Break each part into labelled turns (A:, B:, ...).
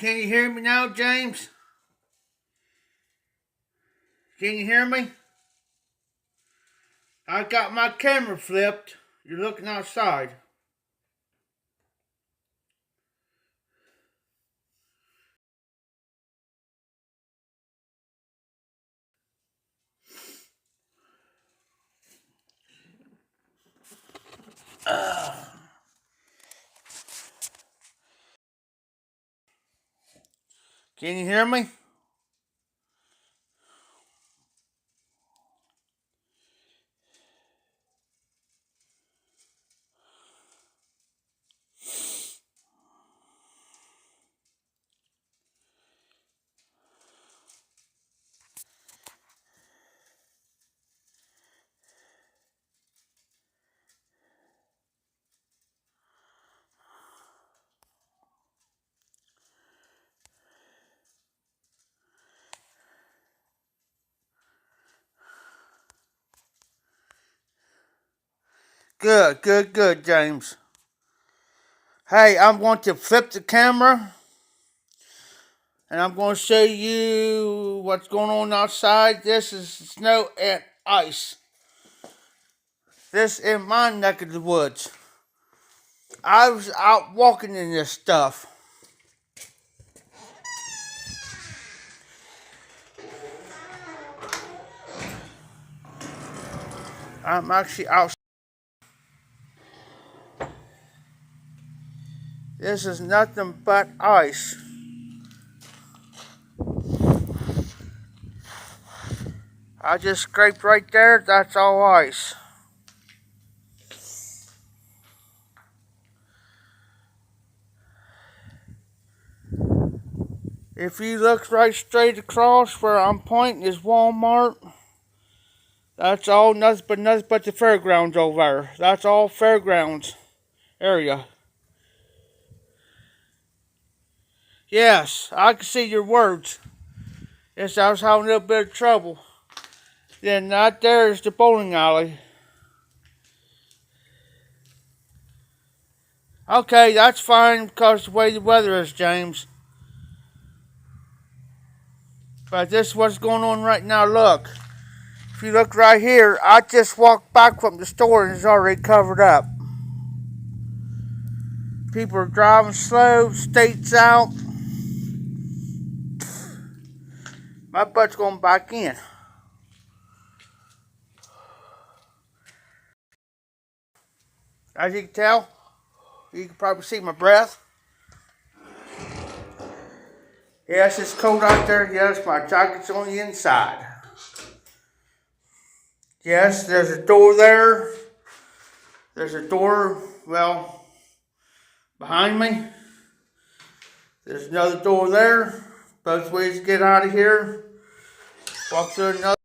A: Can you hear me now, James? Can you hear me? I got my camera flipped. You're looking outside. Can you hear me? Good, James. Hey, I'm going to flip the camera and I'm going to show you what's going on outside. This is snow and ice. This is my neck of the woods. I was out walking in this stuff. I'm actually out. This is nothing but ice. I just scraped right there. That's all ice. If you look right straight across where I'm pointing is Walmart. That's all nothing but the fairgrounds over there. That's all fairgrounds area. Yes, I can see your words. Yes, I was having a little bit of trouble. Then right there is the bowling alley. Okay, that's fine because the way the weather is, James. But this is what's going on right now. Look. If you look right here, I just walked back from the store and it's already covered up. People are driving slow, states out. My butt's going back in. As you can tell, you can probably see my breath. Yes, it's cold out there. Yes, my jacket's on the inside. Yes, there's a door there. There's a door, well, behind me. There's another door there. Both ways to get out of here. Walk through another.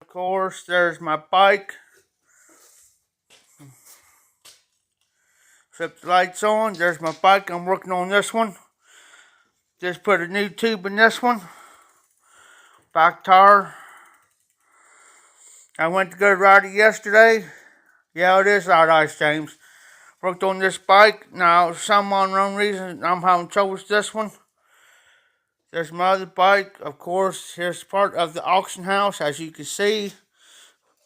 A: Of course, there's my bike. Flip the lights on. There's my bike. I'm working on this one. Just put a new tube in this one. Back tire. I went to go ride it yesterday. Yeah, it is out ice, James. Worked on this bike. Now, some unknown reason, I'm having trouble with this one. There's my other bike. Of course, here's part of the auction house. As you can see,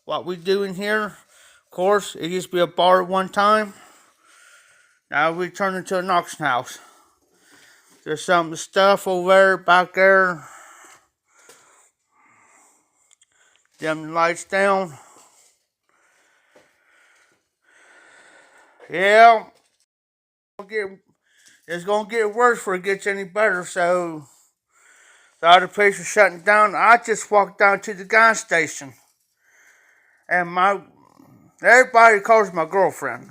A: what we do in here. Of course, it used to be a bar at one time. Now we turned it into an auction house. There's some stuff over there, back there. Dim the lights down. Yeah. It's going to get worse before it gets any better, so the other place is shutting down. I just walked down to the gas station, and everybody calls my girlfriend.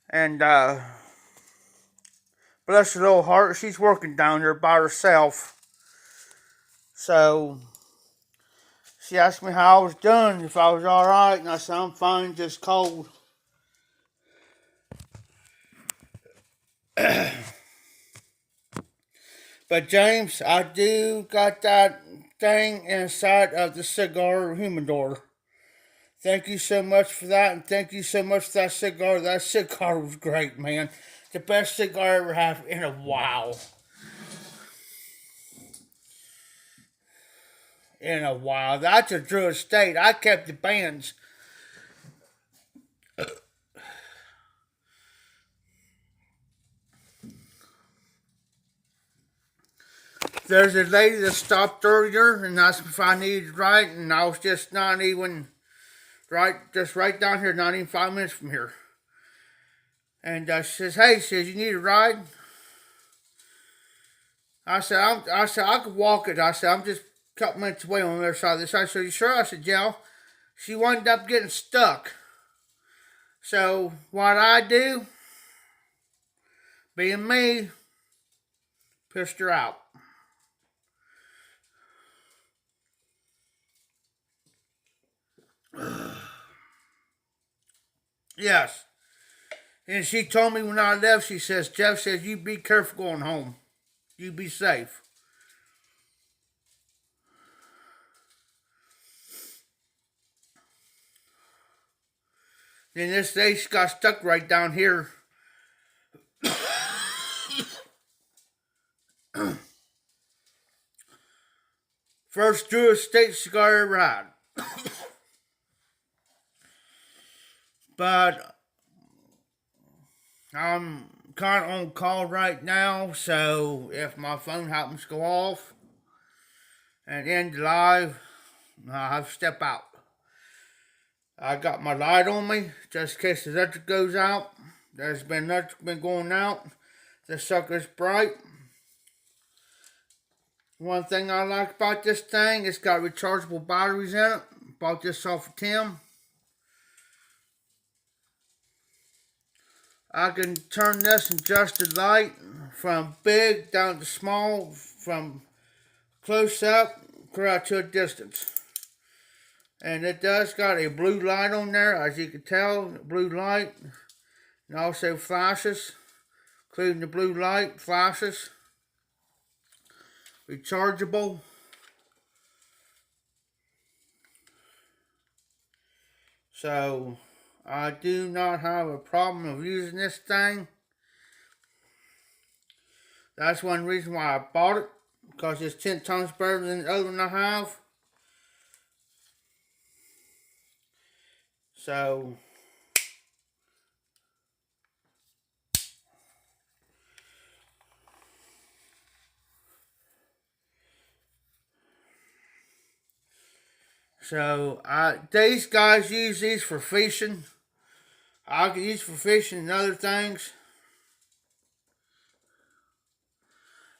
A: And bless her little heart, she's working down there by herself. So she asked me how I was doing, if I was alright, and I said, I'm fine, just cold. But James, I do got that thing inside of the cigar humidor. Thank you so much for that, and thank you so much for that cigar. That cigar was great, man. The best cigar I ever had in a while. In a while. That's a Drew Estate. I kept the bands. There's a lady that stopped earlier and asked if I needed a ride, and I was just not even just right down here, not even 5 minutes from here. And she says, "Hey," she says, "you need a ride?" I said, "I could walk it." I said, "I'm just a couple minutes away on the other side of this." I said, "You sure?" I said, "Yeah." She wound up getting stuck. So what I do, being me, pissed her out. Yes. And she told me when I left, she says, "Jeff says, you be careful going home. You be safe." Then this day she got stuck right down here. First Drew Estate cigar I ever had. But I'm kind of on call right now, so if my phone happens to go off and end the live, I have to step out. I got my light on me just in case the electric goes out. There's been electric been going out. The sucker's bright. One thing I like about this thing, it's got rechargeable batteries in it. Bought this off of Tim. I can turn this and adjust the light from big down to small, from close up to a distance. And it does got a blue light on there, as you can tell, blue light, and also flashes, including the blue light flashes. Rechargeable. So I do not have a problem of using this thing. That's one reason why I bought it, because it's 10 times better than the other one I have. So these guys use these for fishing. I can use for fishing and other things.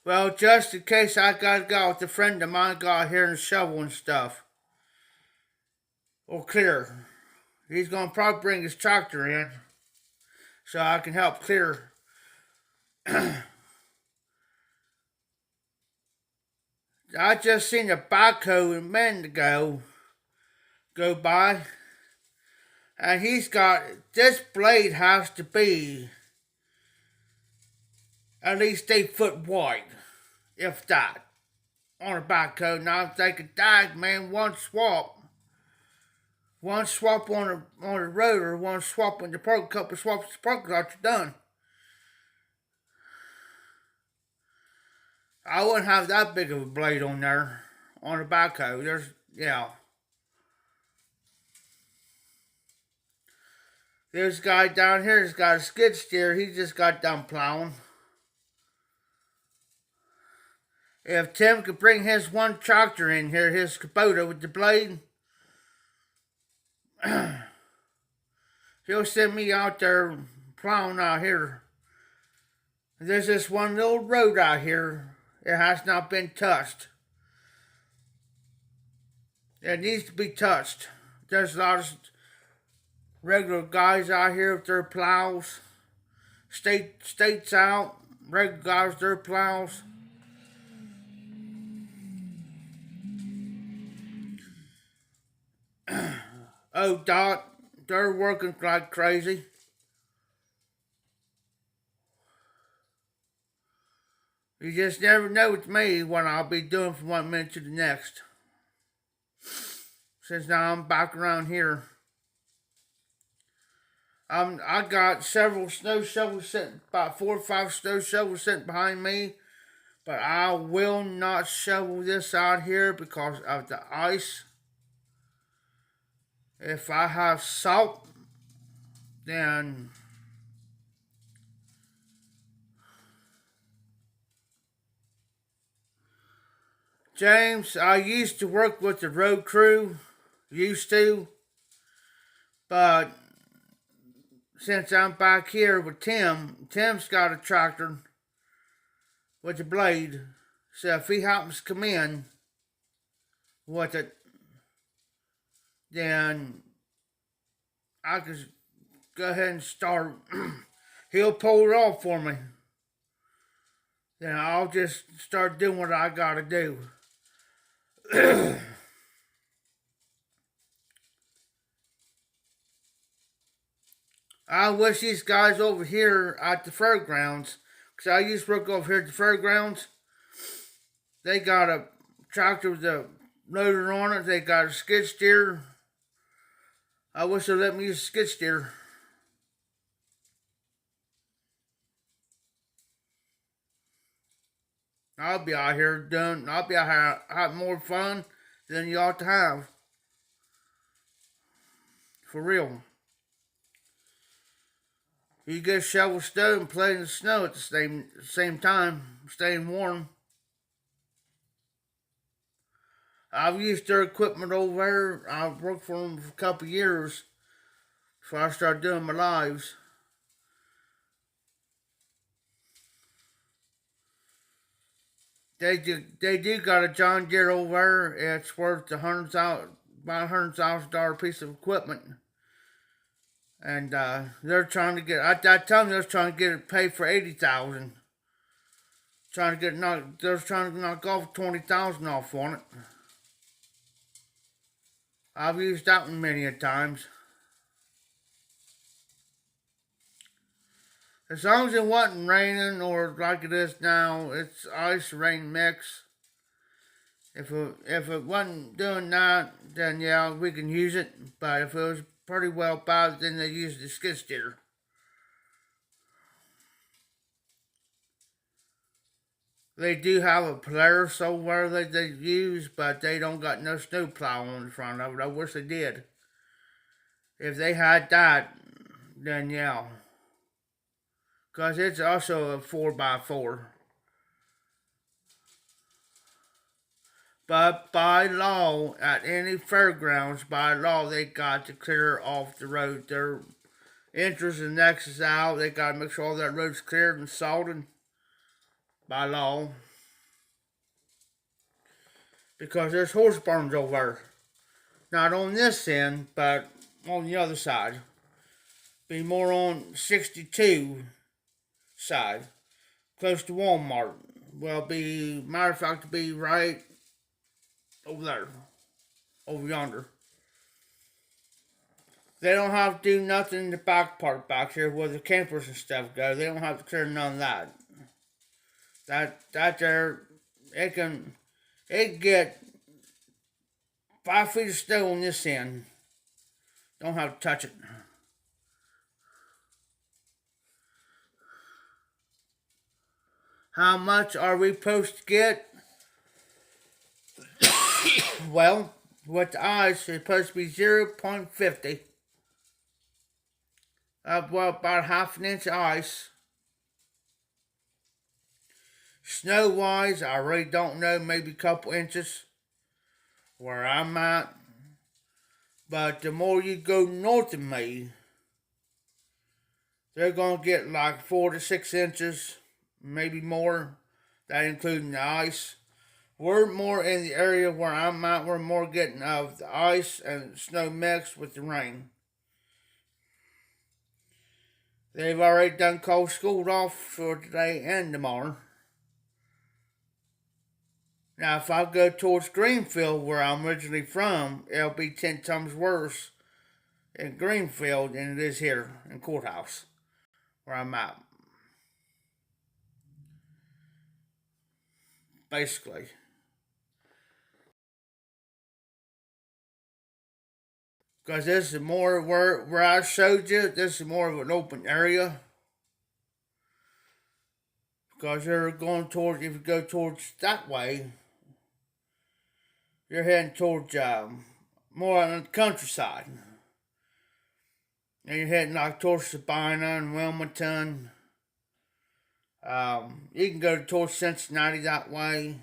A: Well, just in case I gotta go with a friend of mine, got here and shovel and stuff. Or clear. He's gonna probably bring his tractor in, so I can help clear. I just seen a backhoe a minute ago go by, and he's got, this blade has to be at least 8 foot wide, if that, on a backhoe. Now I'm thinking, dag man, one swap on the rotor, one swap on the probe, couple swaps the probe clutch, you're done. I wouldn't have that big of a blade on there on a backhoe. There's a guy down here that's got a skid steer. He just got done plowing. If Tim could bring his one tractor in here, his Kubota with the blade, he'll send me out there plowing out here. There's this one little road out here. It has not been touched. It needs to be touched. There's a lot of regular guys out here with their plows. States out, regular guys with their plows. Oh, Dot, they're working like crazy. You just never know with me what I'll be doing from one minute to the next. since now I'm back around here. I got several snow shovels sitting, about 4 or 5 snow shovels sitting behind me, but I will not shovel this out here because of the ice. If I have salt, then James, I used to work with the road crew, used to, but since I'm back here with Tim's got a tractor with a blade, so if he happens to come in with it, then I can go ahead and start. He'll pull it off for me. Then I'll just start doing what I gotta do. I wish these guys over here at the fairgrounds, because I used to work over here at the fairgrounds, they got a tractor with a loader on it, they got a skid steer. I wish they let me use a skid steer. I'll be out here having more fun than you ought to have. For real. You get shovel snow and play in the snow at the same time, staying warm. I've used their equipment over there. I've worked for them for a couple of years before I started doing my lives. They do got a John Deere over there. It's worth about $100,000 piece of equipment, and they're trying to get. At that time, they was trying to get it paid for $80,000. They're trying to knock off $20,000 off on it. I've used that one many a times. As long as it wasn't raining or like it is now, it's ice rain mix. If it wasn't doing that, then yeah, we can use it. But if it was pretty well bad, then they use the skid steer. They do have a Polaris over that they use, but they don't got no snow plow on the front of it. I wish they did. If they had that, then yeah. Because it's also a 4x4. But by law, at any fairgrounds, by law, they got to clear off the road. Their entrance and exits out, they got to make sure all that road's cleared and salted by law. Because there's horse barns over there. Not on this end, but on the other side. Be more on 62 side, close to Walmart. Well, matter of fact, be right over there, over yonder. They don't have to do nothing in the back part back here where the campers and stuff go. They don't have to clear none of that. That there, it can get 5 feet of snow on this end. Don't have to touch it. How much are we supposed to get? Well, with the ice, it's supposed to be 0.50. About half an inch of ice. Snow-wise, I really don't know, maybe a couple inches where I'm at. But the more you go north of me, they're going to get like 4 to 6 inches, maybe more. That including the ice. We're more in the area where I'm at. We're more getting of the ice and snow mixed with the rain. They've already done called school off for today and tomorrow. Now, if I go towards Greenfield, where I'm originally from, it'll be 10 times worse in Greenfield than it is here in Courthouse, where I'm at. Basically. Because this is more where I showed you, this is more of an open area. Because you're going towards, if you go towards that way, you're heading towards more on the countryside. And you're heading like towards Sabina and Wilmington. You can go towards Cincinnati that way.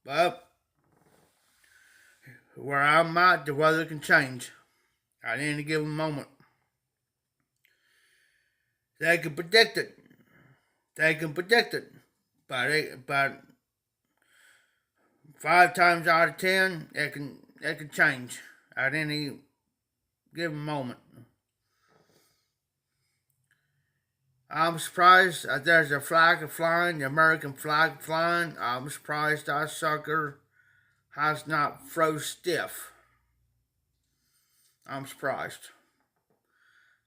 A: But where I'm at, the weather can change at any given moment. They can predict it. They can predict it. But 5 times out of 10, it can change at any given moment. I'm surprised that there's a flag flying, the American flag flying. I'm surprised that sucker has not froze stiff. I'm surprised.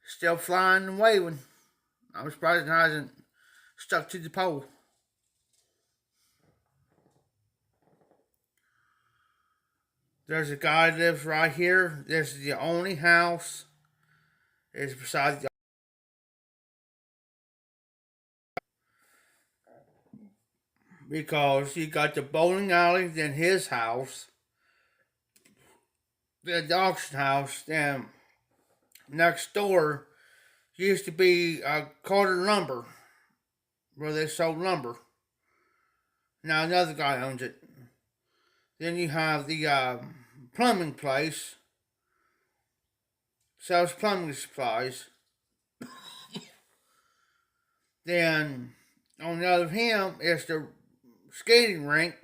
A: Still flying and waving. I'm surprised it hasn't stuck to the pole. There's a guy that lives right here. This is the only house. It's beside the because you got the bowling alley, then his house, then the auction house, then next door used to be Carter Lumber, where they sold lumber. Now another guy owns it. Then you have the plumbing place, sells plumbing supplies. Then on the other hand is the skating rink.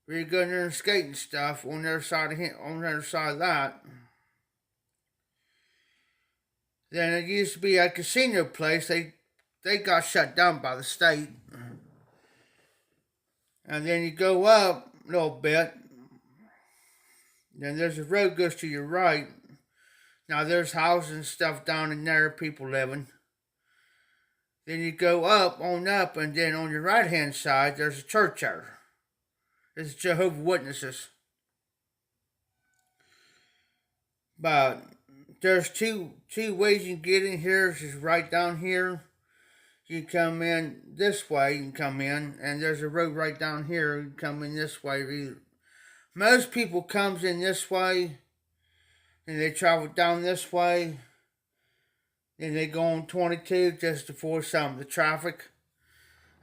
A: Where you go in there and skating stuff on the other side of him, on the other side of that. Then it used to be a casino place. They got shut down by the state. And then you go up a little bit. Then there's a road goes to your right. Now there's houses and stuff down in there, people living. Then you go up, and then on your right hand side there's a church there. It's Jehovah's Witnesses. But there's two ways you can get in here. It's just right down here. You come in this way, you can come in, and there's a road right down here. You come in this way. Most people comes in this way, and they travel down this way. Then they go on 22 just to force some of the traffic.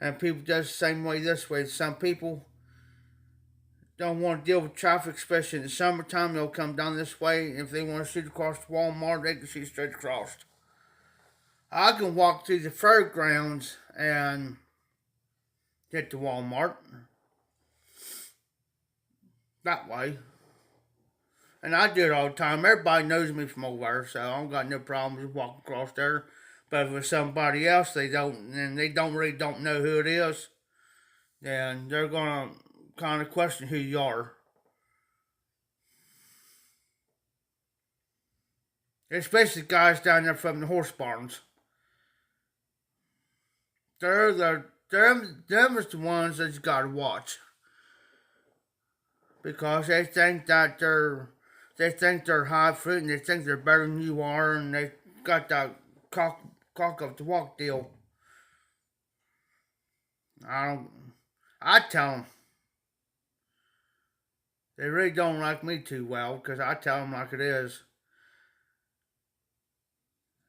A: And people does the same way this way. Some people don't want to deal with traffic, especially in the summertime. They'll come down this way. If they want to shoot across the Walmart, they can shoot straight across. I can walk through the fairgrounds and get to Walmart that way. And I do it all the time. Everybody knows me from over there, so I don't got no problems walking across there. But if it's somebody else and they don't really know who it is, then they're gonna kind of question who you are. Especially guys down there from the horse barns. Them is the ones that you gotta watch. Because they think that they're high fruit and they think they're better than you are, and they got that cock up the walk deal. I tell them. They really don't like me too well because I tell them like it is.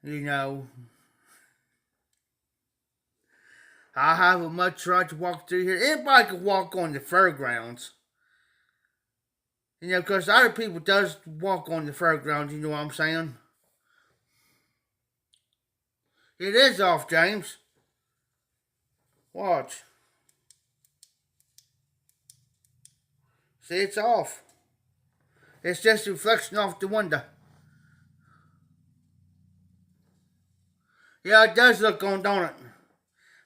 A: You know, I have a much right to walk through here. Anybody can walk on the fairgrounds. You know, because other people does walk on the fairgrounds, you know what I'm saying? It is off, James. Watch. See, it's off. It's just a reflection off the window. Yeah, it does look on, don't it?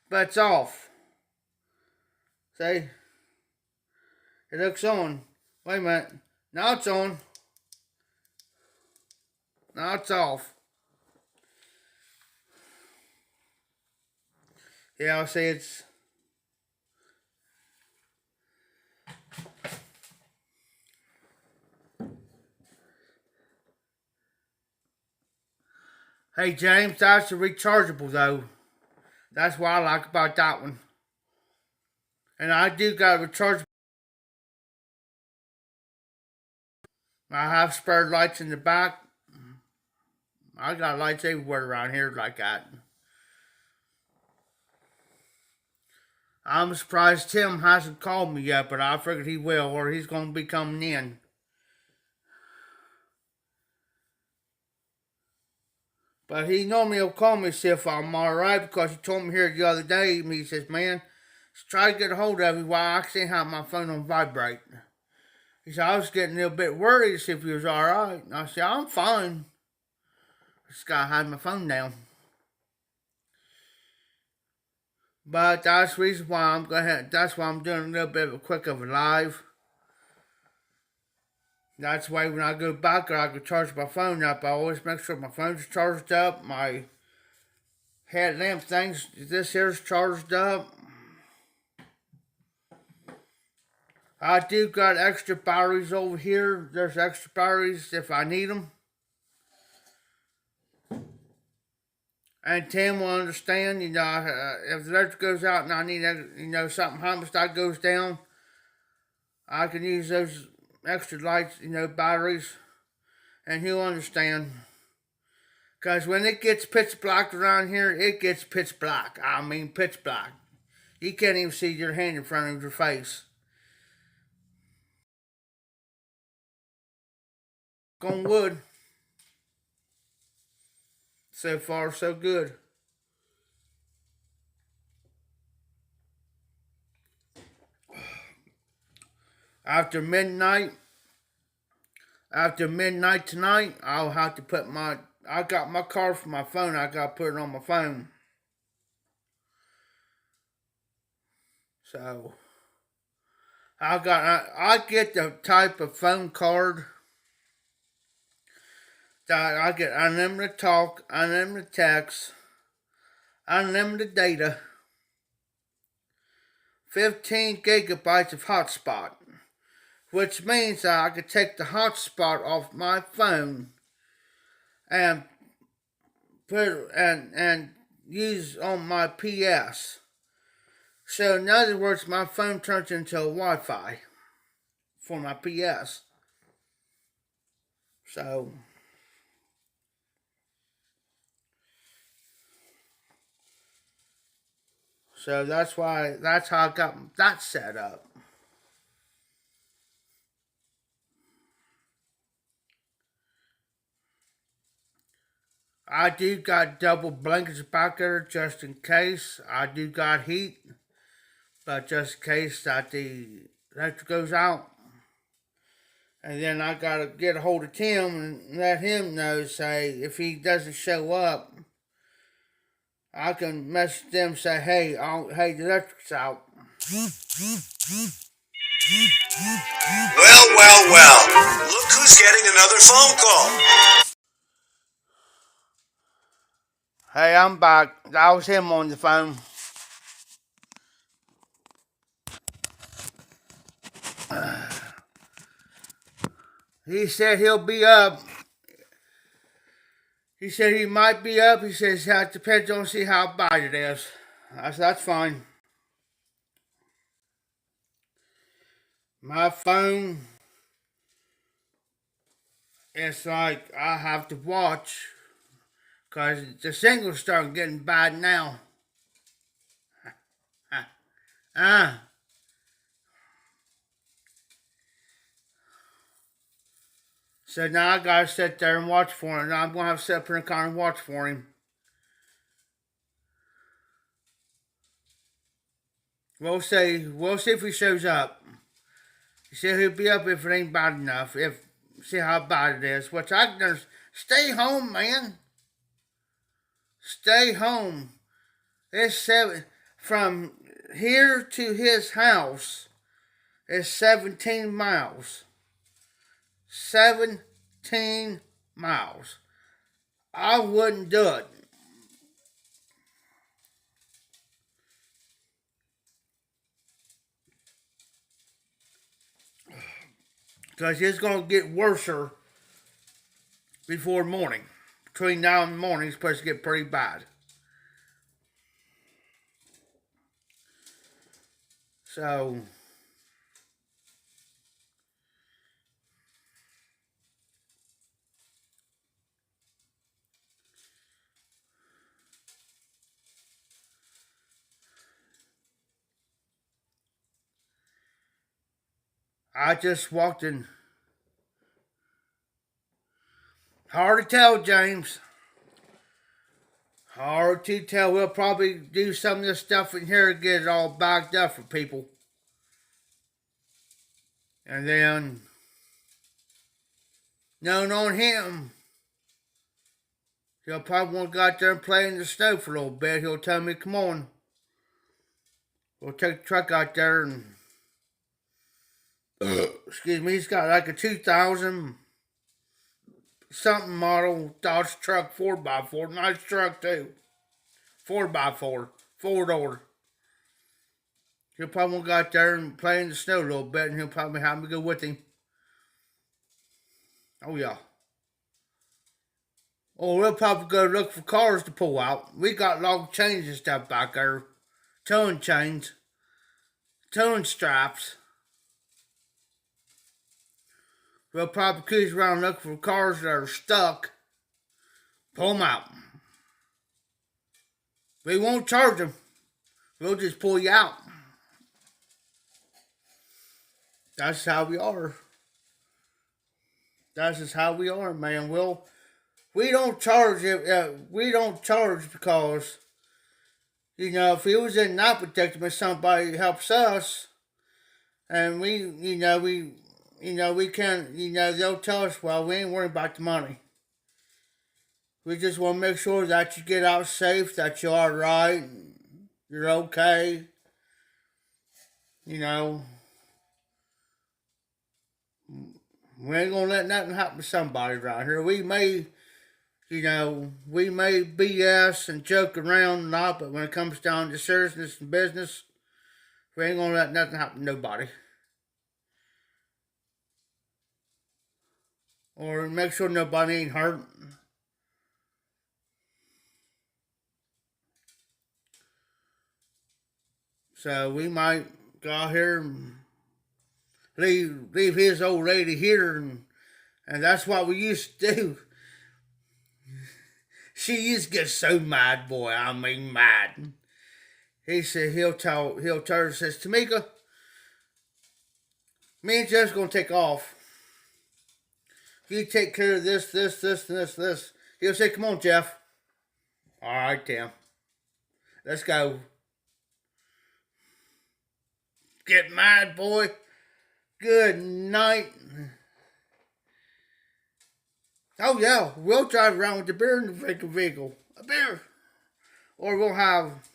A: But it's off. See? It looks on. Wait a minute. Now it's on. Now it's off. Yeah, I'll say it's. Hey James, that's a rechargeable though. That's what I like about that one. And I do got a rechargeable. I have spare lights in the back. I got lights everywhere around here like that. I'm surprised Tim hasn't called me yet, but I figured he will, or he's going to be coming in. But he normally will call me see if I'm alright because he told me here the other day. He says, "Man, try to get a hold of you while I can't have my phone on vibrate." He said, "I was getting a little bit worried to see if you was alright." And I said, "I'm fine. Just gotta have my phone down." But that's the reason why I'm going. That's why I'm doing a little bit of a quick of a live. That's why when I go back, I can charge my phone up. I always make sure my phone's charged up. My headlamp things, this here's charged up. I do got extra batteries over here. There's extra batteries if I need them. And Tim will understand, if the electric goes out and I need, something happens that goes down, I can use those extra lights, batteries, and he'll understand. Because when it gets pitch black around here, it gets pitch black. I mean, pitch black. You can't even see your hand in front of your face. On wood. So far, so good. After midnight tonight, I'll have to put I got my card for my phone. I got to put it on my phone. So I get the type of phone card that I get unlimited talk, unlimited text, unlimited data, 15 gigabytes of hotspot, which means that I could take the hotspot off my phone and put and use on my PS. So in other words, my phone turns into a Wi-Fi for my PS. So that's how I got that set up. I do got double blankets back there just in case. I do got heat, but just in case that the electric goes out. And then I gotta get a hold of Tim and let him know, say, if he doesn't show up, I can message them, say, hey, the electric's out.
B: Well, well, well. Look who's getting another phone call.
A: Hey, I'm back. That was him on the phone. He said he'll be up. He said he might be up. He says it depends on see how bad it is. I said that's fine. My phone, it's like I have to watch because the signal's starting getting bad now. So now I gotta sit there and watch for him. Now I'm gonna have to sit up in the car and watch for him. We'll see. We'll see if he shows up. He said he'll be up if it ain't bad enough. If see how bad it is. Which I can stay home, man. Stay home. It's from here to his house is 17 miles. 17 miles. I wouldn't do it. Because it's going to get worser before morning. Between now and morning, it's supposed to get pretty bad. So, I just walked in. Hard to tell, James. Hard to tell. We'll probably do some of this stuff in here and get it all backed up for people. And then, knowing on him, he'll probably want to go out there and play in the snow for a little bit. He'll tell me, come on. We'll take the truck out there and, excuse me, he's got like a 2000 something model Dodge truck 4x4. Nice truck too. 4x4. 4-door. He'll probably want to go out there and play in the snow a little bit, and he'll probably have me go with him. Oh, yeah. Or we'll probably go look for cars to pull out. We got log chains and stuff back there. Towing chains. Towing straps. We'll probably cruise around looking for cars that are stuck. Pull them out. We won't charge them. We'll just pull you out. That's how we are. That's just how we are, man. We don't charge it. We don't charge because, you know, if it was in not predicament, somebody helps us, and we can't, they'll tell us, well, we ain't worried about the money. We just want to make sure that you get out safe, that you're all right, you're okay. You know, we ain't gonna let nothing happen to somebody around here. We may BS and joke around and all, but when it comes down to seriousness and business, we ain't gonna let nothing happen to nobody. Or make sure nobody ain't hurt. So we might go out here and leave his old lady here, and that's what we used to do. She used to get so mad, boy. I mean, mad. He said he'll tell her, says, Tamika, me and Jeff's gonna take off. You take care of this. He'll say, come on, Jeff. All right, Tim. Let's go. Get mad, boy. Good night. Oh, yeah. We'll drive around with the beer in the vehicle. A beer. Or we'll have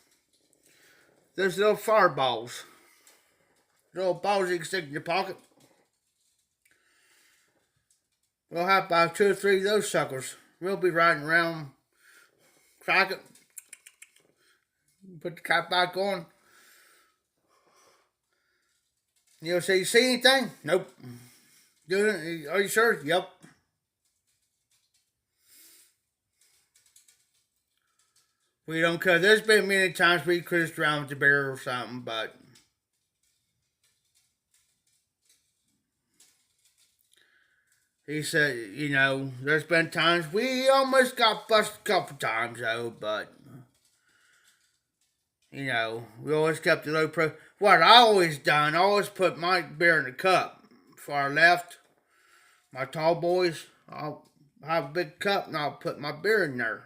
A: those little fireballs. Little balls you can stick in your pocket. We'll have about 2 or 3 of those suckers. We'll be riding around, crack it, put the cap back on. You'll say, you see anything? Nope. Are you sure? Yep. We don't care. There's been many times we cruised around with the bear or something, but he said, there's been times we almost got busted a couple times, though, but, we always kept the low pro. What I always done, I always put my beer in the cup. Before I left, my tall boys, I'll have a big cup and I'll put my beer in there.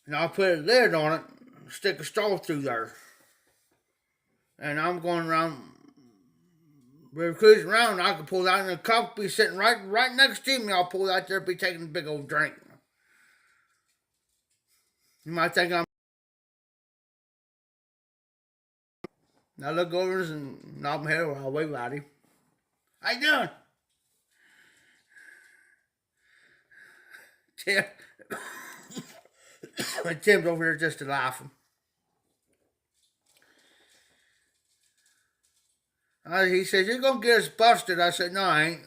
A: And I'll put a lid on it, stick a straw through there. And I'm going around. We're cruising around, I can pull out in the cup, be sitting right next to me. I'll pull out there, be taking a big old drink. You might think I'm. I look over and nod my head while I wave at him. How you doing? Tim. Tim's over here just laughing. He says, you're going to get us busted. I said, no, I ain't.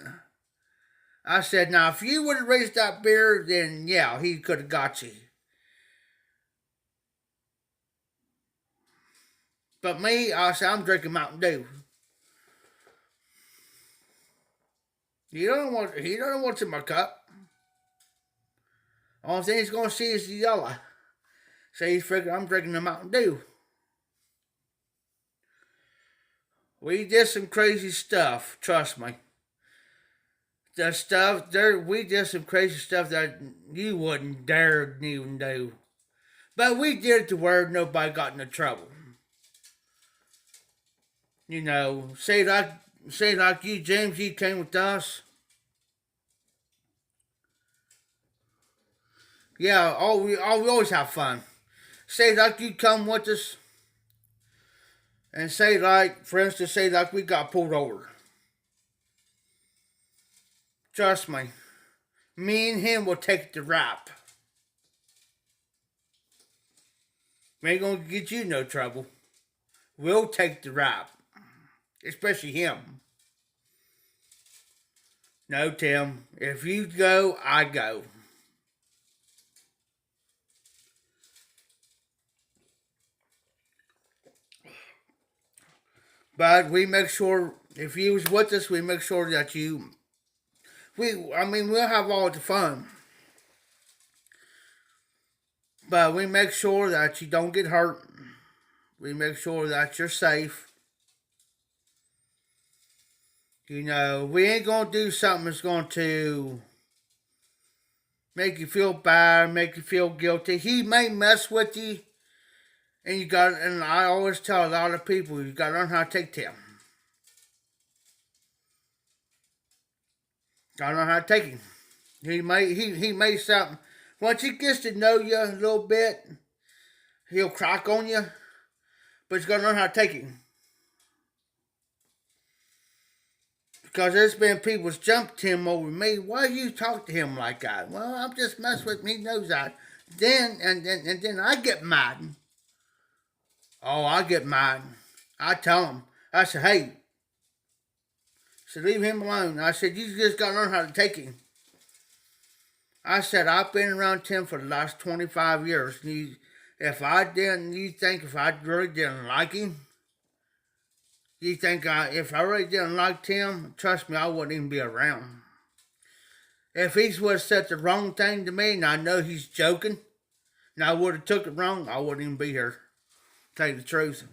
A: I said, now, if you would have raised that beer, then yeah, he could have got you. But me, I said, I'm drinking Mountain Dew. He don't know what's in my cup. Only thing he's going to see is the yellow. So he's figuring I'm drinking the Mountain Dew. We did some crazy stuff, trust me. We did some crazy stuff that you wouldn't dare even do. But we did it to where nobody got into trouble. You know, say like you, James, you came with us. Yeah, we always have fun. Say like you come with us, and say like, for instance, say like we got pulled over. Trust me, me and him will take the rap. We ain't gonna get you no trouble. We'll take the rap, especially him. No, Tim, if you go, I go. But we make sure, if you was with us, we make sure that we'll have all the fun. But we make sure that you don't get hurt. We make sure that you're safe. You know, we ain't going to do something that's going to make you feel bad, make you feel guilty. He may mess with you. And I always tell a lot of people, you got to learn how to take him. Got to learn how to take him. He may something. Once he gets to know you a little bit, he'll crack on you. But you got to learn how to take him. Because there's been people that's jumped him over me. Why you talk to him like that? Well, I'm just messing with him. He knows that. Then I get mad. Oh, I get mad. I tell him. I said, hey. I said, leave him alone. I said, you just got to learn how to take him. I said, I've been around Tim for the last 25 years. If I really didn't like him, if I really didn't like Tim, trust me, I wouldn't even be around. If he would have said the wrong thing to me, and I know he's joking, and I would have took it wrong, I wouldn't even be here. Tell you the truth.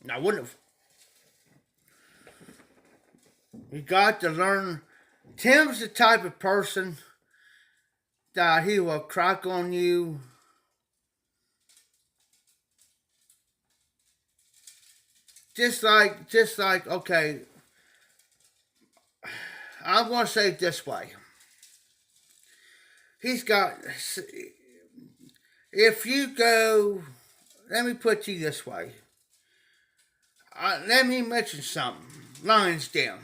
A: And I wouldn't have. You got to learn. Tim's the type of person that he will crack on you. Just like, okay, I'm going to say it this way. If you go, let me put you this way. Let me mention something. Lions Den.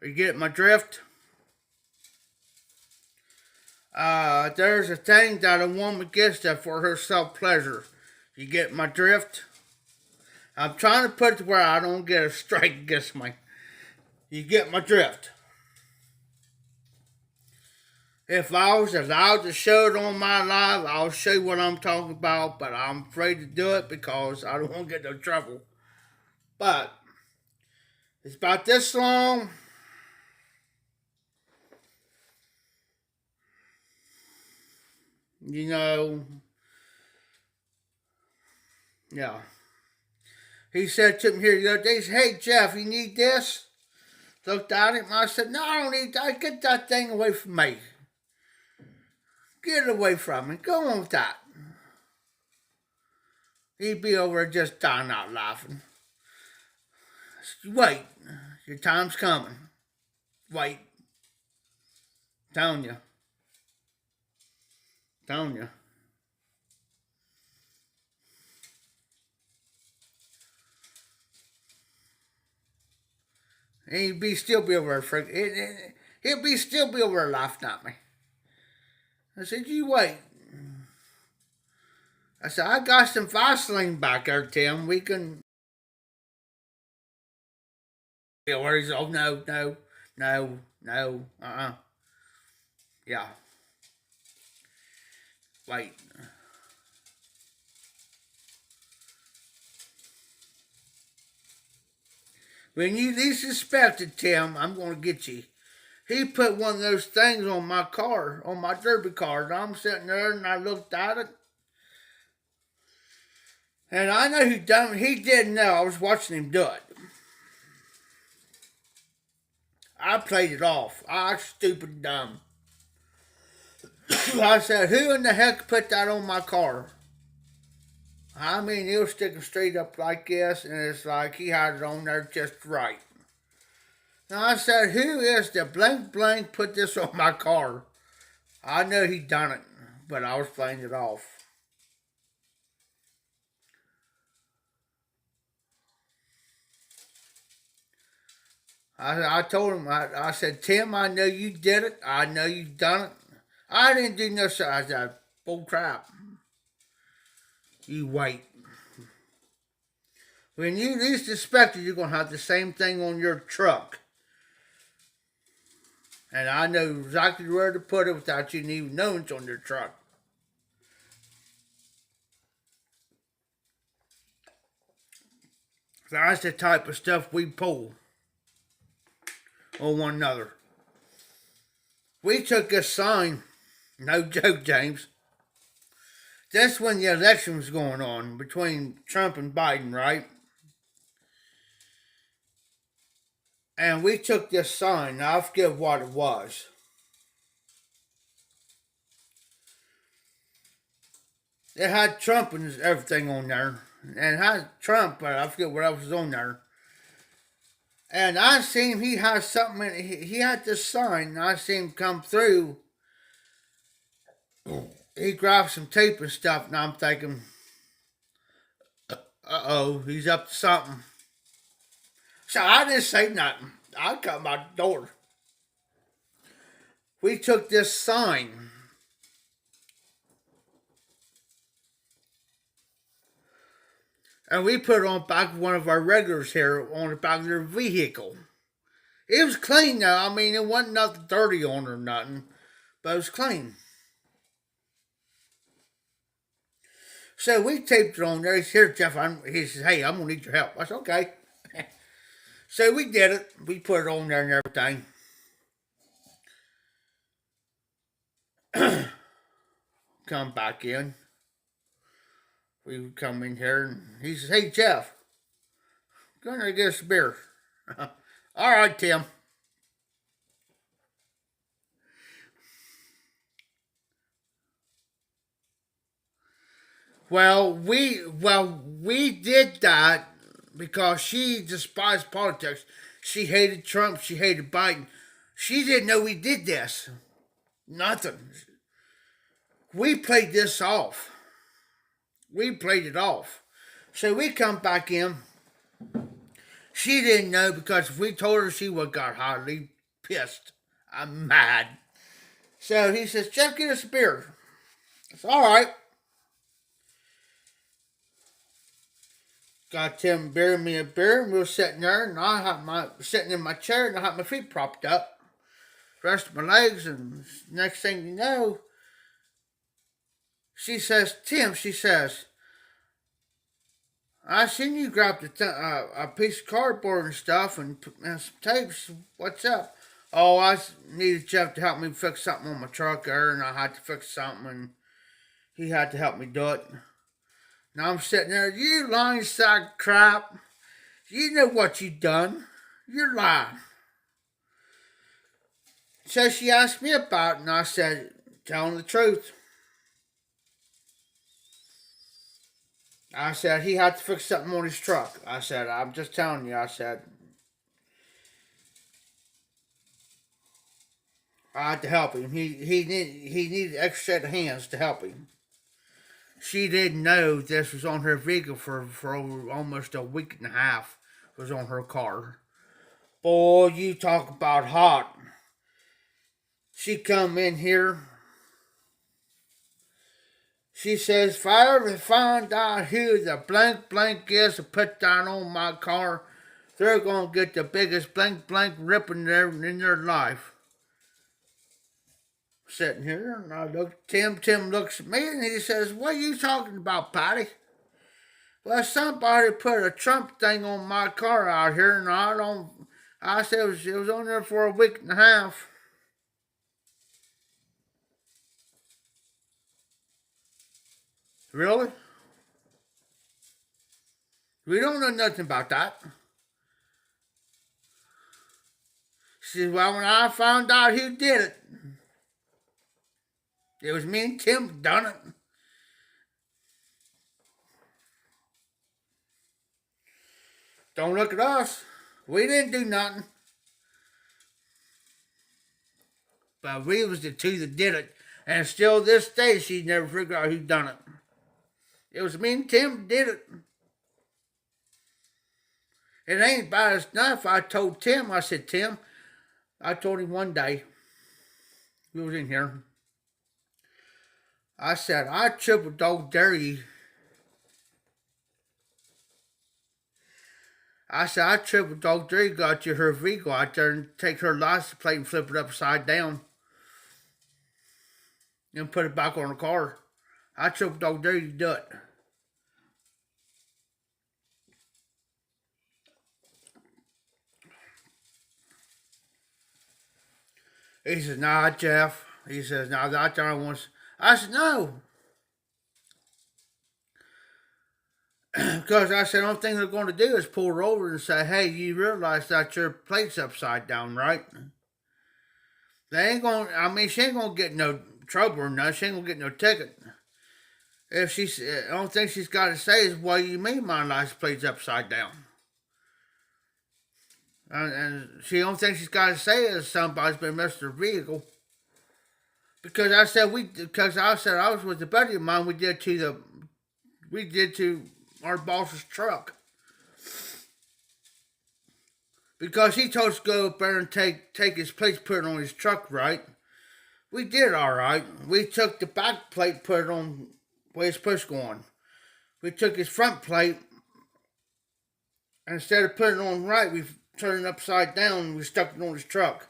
A: You get my drift? There's a thing that a woman gets that for her self-pleasure. You get my drift? I'm trying to put it to where I don't get a strike against me. You get my drift? If I was allowed to show it on my live, I'll show you what I'm talking about, but I'm afraid to do it because I don't want to get no trouble. But it's about this long. You know, yeah. He said to me here the other day, he said, hey, Jeff, you need this? Looked at him, and I said, no, I don't need that. Get that thing away from me. Get it away from me. Go on with that. He'd be over there just dying out laughing. Wait, your time's coming. Wait. Telling you. He'll still be over there. He'll still be over there laughing at me. I said, you wait. I said, I got some Vaseline back there, Tim. We can. Yeah, where he's, oh, no, no, no, no, yeah, wait. When you least suspect it, Tim, I'm going to get you. He put one of those things on my car, on my derby car, and I'm sitting there and I looked at it. And I know he done it. He didn't know. I was watching him do it. I played it off. I stupid dumb. I said, who in the heck put that on my car? I mean, he'll stick it straight up like this, and it's like he had it on there just right. And I said, who is the blank blank put this on my car? I know he done it, but I was playing it off. I told him, I said, Tim, I know you did it. I know you done it. I didn't do no such. I said, bull crap. You wait. When you least expect it, you're going to have the same thing on your truck. And I know exactly where to put it without you even knowing it's on your truck. That's the type of stuff we pull on one another. We took a sign, no joke, James. That's when the election was going on between Trump and Biden, right? And we took this sign. Now I forget what it was. It had Trump and everything on there. And it had Trump, but I forget what else was on there. And I seen he had something, he had this sign, and I seen him come through. He grabbed some tape and stuff, and I'm thinking, uh-oh, he's up to something. So I didn't say nothing. I come out the door. We took this sign. And we put it on the back of one of our regulars here on the back of their vehicle. It was clean though. I mean, it wasn't nothing dirty on it or nothing, but it was clean. So we taped it on there. He said, here, Jeff, he says, hey, I'm going to need your help. I said, okay. So we did it. We put it on there and everything. Come back in. We would come in here and he says, hey, Jeff, go to get us a beer. All right, Tim. We did that because she despised politics. She hated Trump. She hated Biden. She didn't know we did this. Nothing. We played this off. We played it off. So we come back in. She didn't know because if we told her, she would have got highly pissed. I'm mad. So he says, Jeff, get us a beer. It's all right. Got Tim beer, me a beer, and we were sitting there, and I had sitting in my chair, and I had my feet propped up, rested my legs, and next thing you know, she says, Tim, she says, I seen you grab a piece of cardboard and stuff and some tapes. What's up? Oh, I needed Jeff to help me fix something on my truck there, and I had to fix something, and he had to help me do it. Now I'm sitting there, you lying sack of crap. You know what you done. You're lying. So she asked me about it, and I said, telling the truth. I said, he had to fix something on his truck. I said, I'm just telling you, I said, I had to help him. He needed extra set of hands to help him. She didn't know this was on her vehicle for over almost a week and a half. It was on her car. Boy, you talk about hot. She come in here. She says, if I ever find out who the blank blank is to put down on my car, they're going to get the biggest blank blank ripping in their life. Sitting here, and I look, Tim looks at me and he says, what are you talking about, Patty? Well, somebody put a Trump thing on my car out here, and I said it was on there for a week and a half. Really? We don't know nothing about that. She said, well, when I found out who did it was me and Tim done it. Don't look at us. We didn't do nothing. But we was the two that did it. And still this day, she never figured out who done it. It was me and Tim that did it. It ain't bad enough. I told Tim, I said, Tim, I told him one day, we was in here, I said, I triple dog dare you. I said, I triple dog dare you got you her vehicle out there and take her license plate and flip it upside down. And put it back on the car. I triple dog dare you to do it. He says, nah, Jeff. He says, nah, that there once. I said, no. Because I said, the only thing they're going to do is pull her over and say, hey, you realize that your plate's upside down, right? They ain't going to, I mean, she ain't going to get no trouble or nothing. She ain't going to get no ticket. If she's, the only thing she's got to say is, what do you mean my license plate's upside down? And the only thing she's got to say is somebody's been messing with her vehicle. Because I said I was with a buddy of mine. We did to our boss's truck. Because he told us to go up there and take his plates, put it on his truck, right? We did all right. We took the back plate, put it on where it's supposed to go on. We took his front plate, and instead of putting it on right, we turned it upside down and we stuck it on his truck.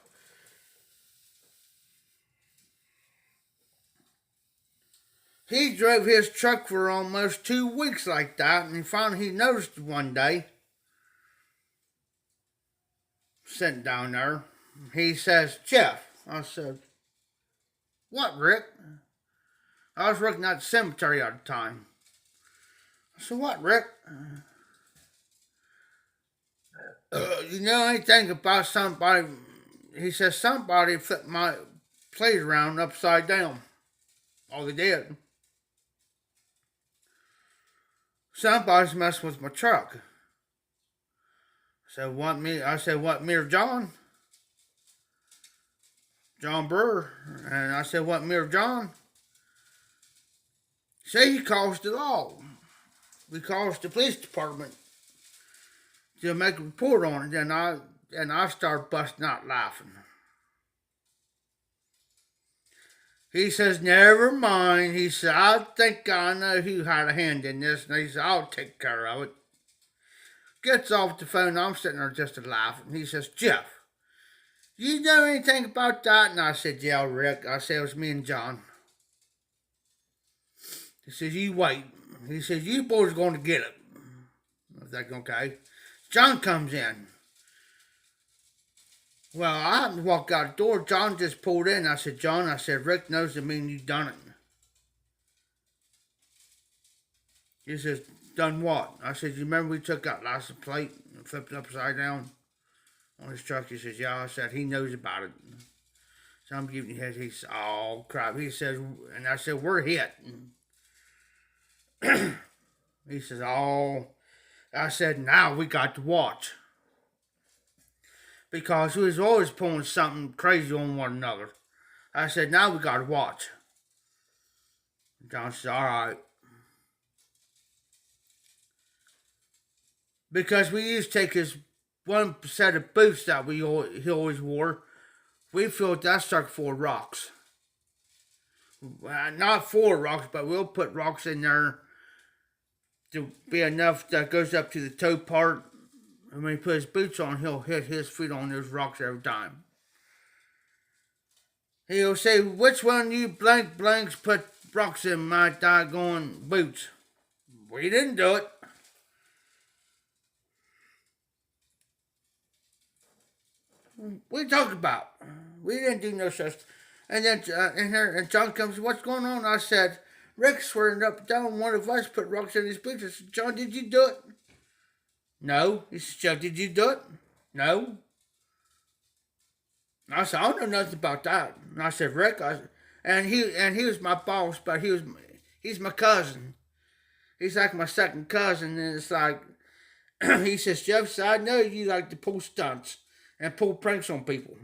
A: He drove his truck for almost 2 weeks like that, and finally he noticed one day, sitting down there, he says, Jeff. I said, what, Rick? I was working at the cemetery at the time. I said, what, Rick? You know anything about somebody? He says, somebody flipped my plate around upside down. Oh, they did. Somebody's messing with my truck. I said, what, me or John? John Brewer. And I said, what, me or John? Say he calls the law. We calls the police department to make a report on it. And I start busting out laughing. He says, never mind. He said, I think I know who had a hand in this. And he said, I'll take care of it. Gets off the phone. I'm sitting there just laughing. He says, Jeff, you know anything about that? And I said, yeah, Rick. I said, it was me and John. He says, you wait. He says, you boys are going to get it. I was like, okay. John comes in. Well, I walked out the door. John just pulled in. I said, John, I said, Rick knows to mean you done it. He says, done what? I said, you remember we took that license plate and flipped it upside down on his truck? He says, yeah. I said, he knows about it. So I'm giving you head. He said, oh, crap. He says, and I said, we're hit. He says, oh. I said, now we got to watch. Because we was always pulling something crazy on one another. I said, now we got to watch. John said, all right. Because we used to take his one set of boots that he always wore. We filled that sucker full of rocks. Not 4 rocks, but we'll put rocks in there to be enough that goes up to the toe part. And when he puts his boots on, he'll hit his feet on those rocks every time. He'll say, which one of you blanks put rocks in my doggone boots? We didn't do it. What are you talking about? We didn't do no such. And then and John comes, what's going on? I said, Rick's swearing up and down one of us put rocks in his boots. I said, John, did you do it? No. He said, Jeff, did you do it? No. I said, I don't know nothing about that. And I said, Rick, and he was my boss, but he's my cousin. He's like my second cousin, and it's like, he says, Jeff, I know you like to pull stunts and pull pranks on people.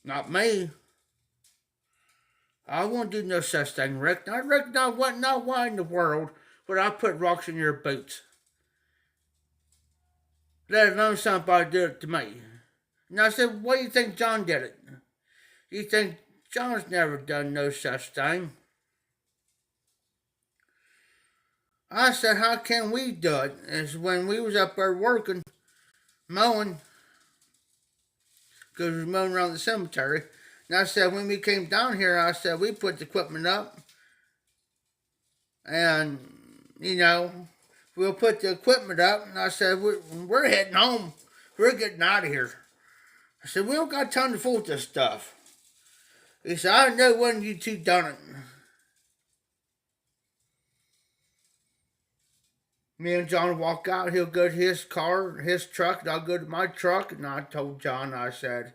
A: Not me. I won't do no such thing, Rick. Not why in the world would I put rocks in your boots? Let alone somebody do it to me. And I said, why do you think John did it? You think John's never done no such thing? I said, how can we do it? It's when we was up there working, mowing, because we was mowing around the cemetery. And I said, when we came down here, I said, we put the equipment up. And, we'll put the equipment up. And I said, we're heading home. We're getting out of here. I said, we don't got time to fool with this stuff. He said, I know when you two done it. Me and John walk out. He'll go to his car, his truck, and I'll go to my truck. And I told John, I said,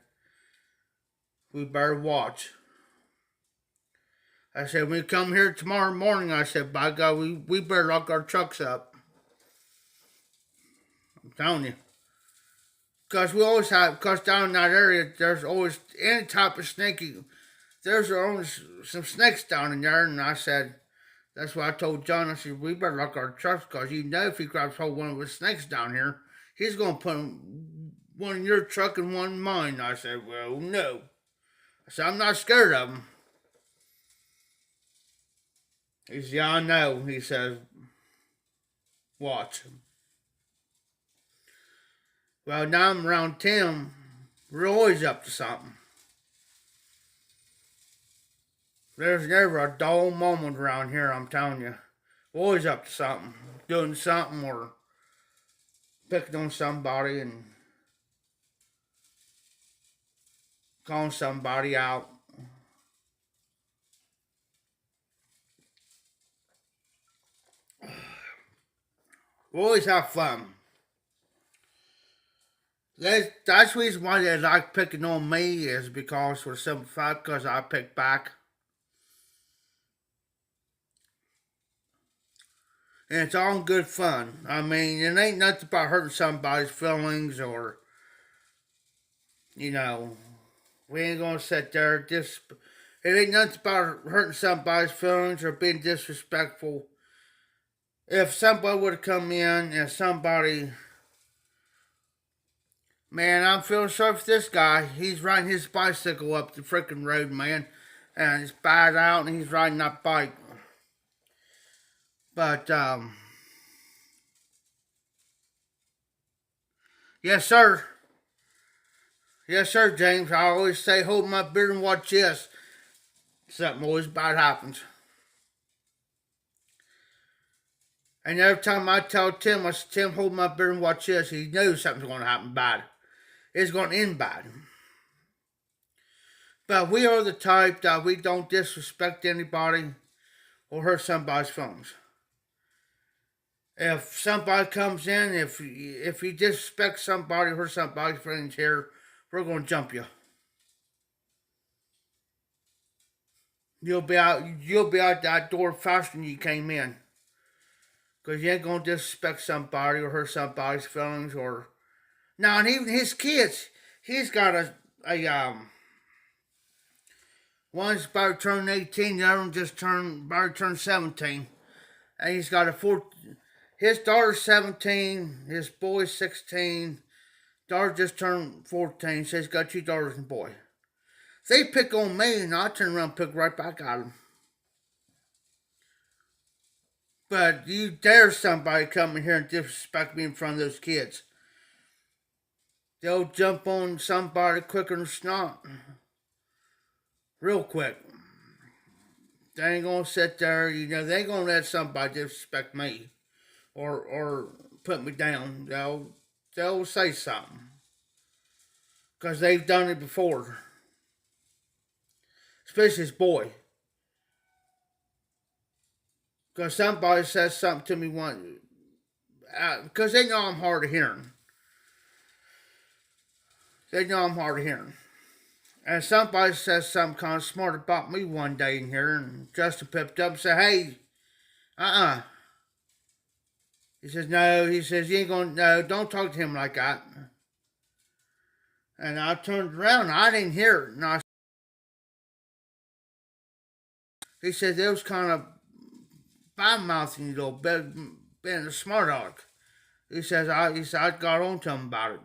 A: we better watch. I said, when we come here tomorrow morning, I said, by God, we better lock our trucks up. I'm telling you. Because we always have, because down in that area, there's always any type of snaky. There's always some snakes down in there. And I said, that's why I told John, I said, we better lock our trucks, because if he grabs hold of one of the snakes down here, he's going to put one in your truck and one in mine. I said, well, no. I said, I'm not scared of him. He said, yeah, I know. He says, watch. Well, now I'm around Tim. We're always up to something. There's never a dull moment around here, I'm telling you. We're always up to something. Doing something or picking on somebody and calling somebody out. We always have fun. That's the reason why they like picking on me is because for some fact, because I pick back. And it's all good fun. I mean, it ain't nothing about hurting somebody's feelings or, we ain't gonna sit there. It ain't nothing about hurting somebody's feelings or being disrespectful. If somebody would have come in and man, I'm feeling sorry for this guy. He's riding his bicycle up the freaking road, man. And he's bad out and he's riding that bike. But, yes, sir. Yes, sir, James. I always say, hold my beer and watch this. Something always bad happens. And every time I tell Tim, I say, Tim, hold my beer and watch this, he knows something's going to happen bad. It's going to end bad. But we are the type that we don't disrespect anybody or hurt somebody's feelings. If somebody comes in, if you disrespect somebody or hurt somebody's feelings here, we're going to jump you. You'll be out that door faster than you came in. Because you ain't going to disrespect somebody or hurt somebody's feelings or... Now, and even his kids, he's got one's about to turn 18, the other one about to turn 17. And he's got his daughter's 17, his boy's 16, daughter just turned 14, so he's got 2 daughters and a boy. They pick on me, and I turn around and pick right back at them. But you dare somebody come in here and disrespect me in front of those kids. They'll jump on somebody quicker than snot. Real quick. They ain't gonna sit there, they ain't gonna let somebody disrespect me or put me down. They'll say something. Because they've done it before. Especially this boy. Because somebody says something to me once. Because they know I'm hard of hearing. They know I'm hard of hearing. And somebody says something kind of smart about me one day in here, and Justin picked up and said, hey, He says, no, he says, you ain't gonna, no, don't talk to him like that. And I turned around, and I didn't hear it. And he said, it was kind of bad-mouthing you a little bit, being a smart aleck. He said, I got on to him about it.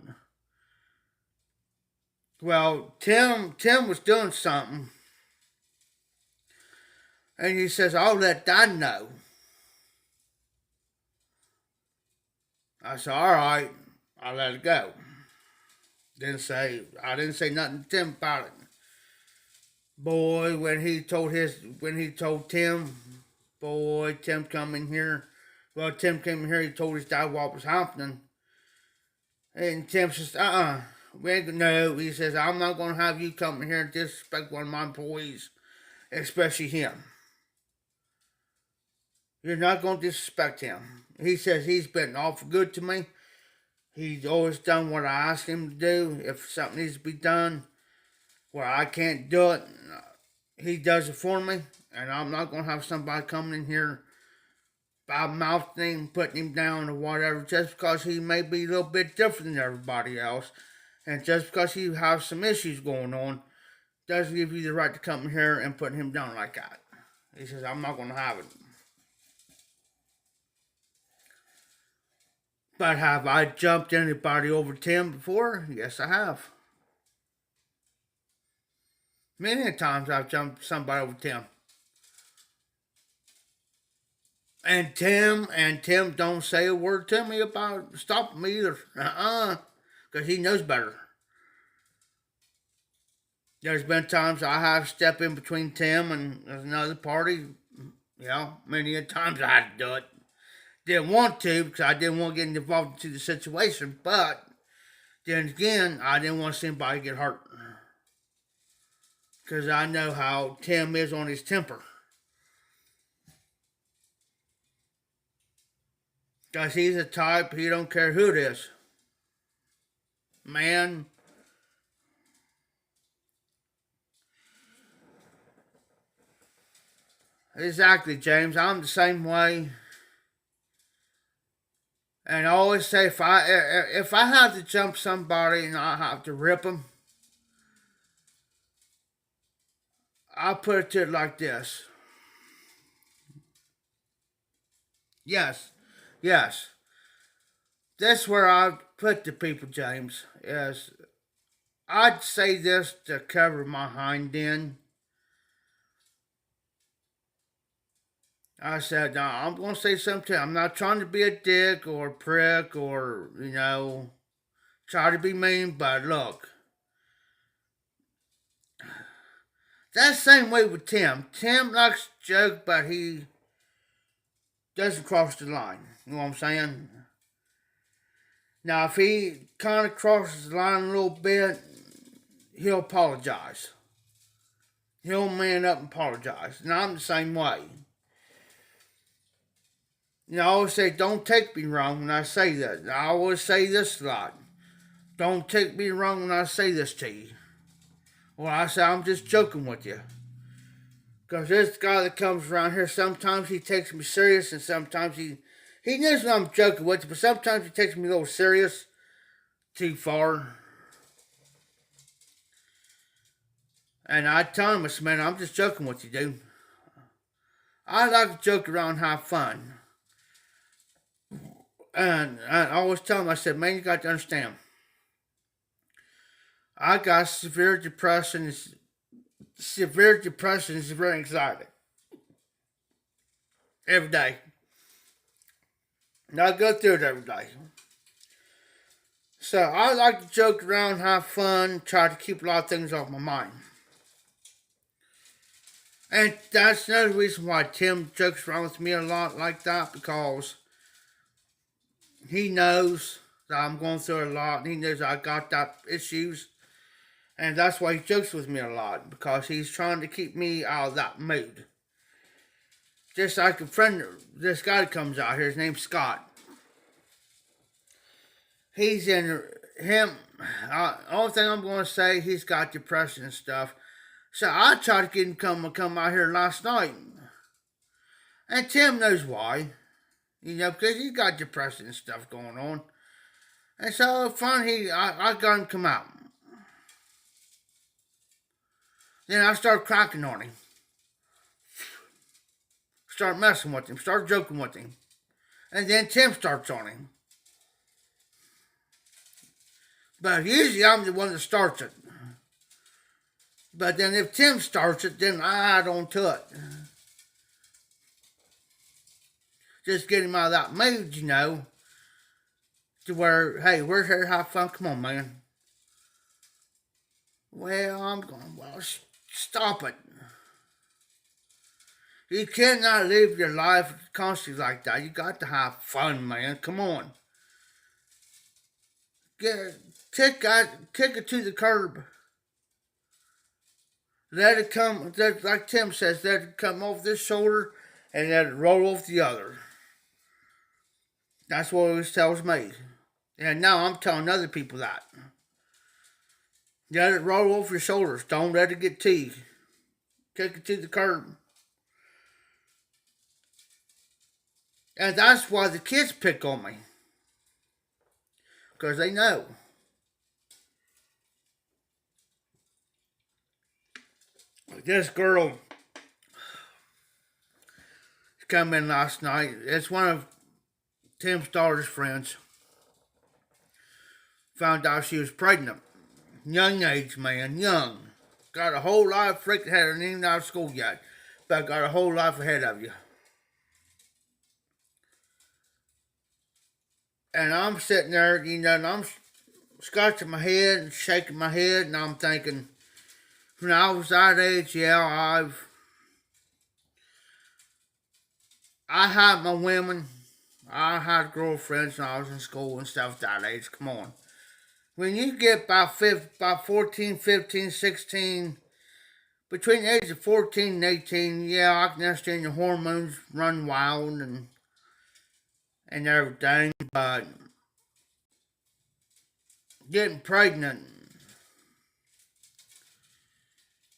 A: Well, Tim was doing something, and he says, I'll let Dad know. I said, all right, I'll let it go. I didn't say nothing to Tim about it. Boy, when he told Tim, Tim come in here. Well, Tim came in here, he told his dad what was happening. And Tim says, no, he says, I'm not going to have you come in here and disrespect one of my employees, especially him. You're not going to disrespect him. He says he's been awful good to me. He's always done what I ask him to do. If something needs to be done where I can't do it, he does it for me. And I'm not going to have somebody coming in here bad-mouthing him, putting him down or whatever, just because he may be a little bit different than everybody else. And just because he has some issues going on, doesn't give you the right to come in here and put him down like that. He says, I'm not going to have it. But have I jumped anybody over Tim before? Yes, I have. Many times I've jumped somebody over Tim. And Tim don't say a word to me about stopping me either. Because he knows better. There's been times I have stepped in between Tim and another party. Many a times I had to do it. Didn't want to because I didn't want to get involved into the situation. But then again, I didn't want to see anybody get hurt. Because I know how Tim is on his temper. Because he's the type, he don't care who it is. Man. Exactly, James. I'm the same way. And I always say, if I have to jump somebody and I have to rip them, I put it to it like this. Yes. That's where I put the people, James, is I'd say this to cover my hind end. I said, no, I'm going to say something. I'm not trying to be a dick or a prick or, try to be mean, but look. That's the same way with Tim. Tim likes to joke, but he doesn't cross the line. You know what I'm saying? Now, if he kind of crosses the line a little bit, he'll apologize. He'll man up and apologize. And I'm the same way. I always say, don't take me wrong when I say that. I always say this a lot. Don't take me wrong when I say this to you. Well, I say, I'm just joking with you. Because this guy that comes around here, sometimes he takes me serious and sometimes he knows when I'm joking with you, but sometimes he takes me a little serious too far. And I tell him, I said, man, I'm just joking with you, dude. I like to joke around and have fun. And I always tell him, I said, man, you got to understand. I got severe depression severe depression and severe anxiety every day. And I go through it every day. So I like to joke around, have fun, try to keep a lot of things off my mind. And that's another reason why Tim jokes around with me a lot like that, because he knows that I'm going through a lot, and he knows I got that issues. And that's why he jokes with me a lot, because he's trying to keep me out of that mood. Just like a friend, this guy that comes out here, his name's Scott. He's in him. Only thing I'm going to say, he's got depression and stuff. So I tried to get him to come out here last night. And Tim knows why. Because he's got depression and stuff going on. And so finally, I got him to come out. Then I started cracking on him. Start messing with him. Start joking with him. And then Tim starts on him. But usually I'm the one that starts it. But then if Tim starts it, then I add on to it. Just get him out of that mood, to where, hey, we're here to have fun. Come on, man. Well, I'm going, stop it. You cannot live your life constantly like that. You got to have fun, man. Come on. Kick it to the curb. Let it come, like Tim says, let it come off this shoulder and let it roll off the other. That's what he always tells me. And now I'm telling other people that. Let it roll off your shoulders. Don't let it get to you. Kick it to the curb. And that's why the kids pick on me. Because they know. This girl came in last night. It's one of Tim's daughter's friends. Found out she was pregnant. Young age, man. Young. Got a whole life freaking ahead. Ain't even out of school yet. But got a whole life ahead of you. And I'm sitting there, and I'm scratching my head and shaking my head, and I'm thinking, when I was that age, I had my women, I had girlfriends when I was in school and stuff that age. Come on. When you get about 14, 15, 16, between the age of 14 and 18, I can understand your hormones run wild and everything, but getting pregnant,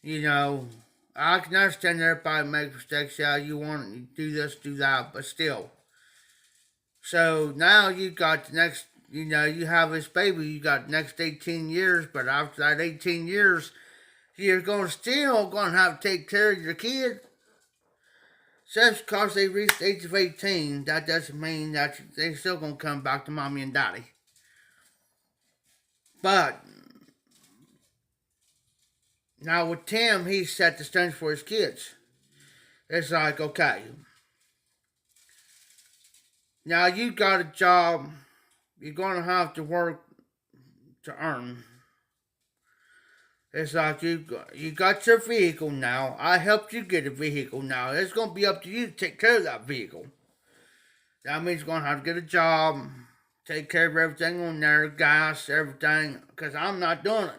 A: I can understand everybody makes mistakes. Yeah, you want to do this, do that, but still. So now you got the next, you have this baby, you got the next 18 years, but after that 18 years, you're still going to have to take care of your kid. Just because they reached the age of 18, that doesn't mean that they're still going to come back to mommy and daddy. But now with Tim, he set the standards for his kids. It's like, okay, now you got a job, you're going to have to work to earn. It's like you got your vehicle now. I helped you get a vehicle now. It's going to be up to you to take care of that vehicle. That means you're going to have to get a job, take care of everything on there, gas, everything, because I'm not doing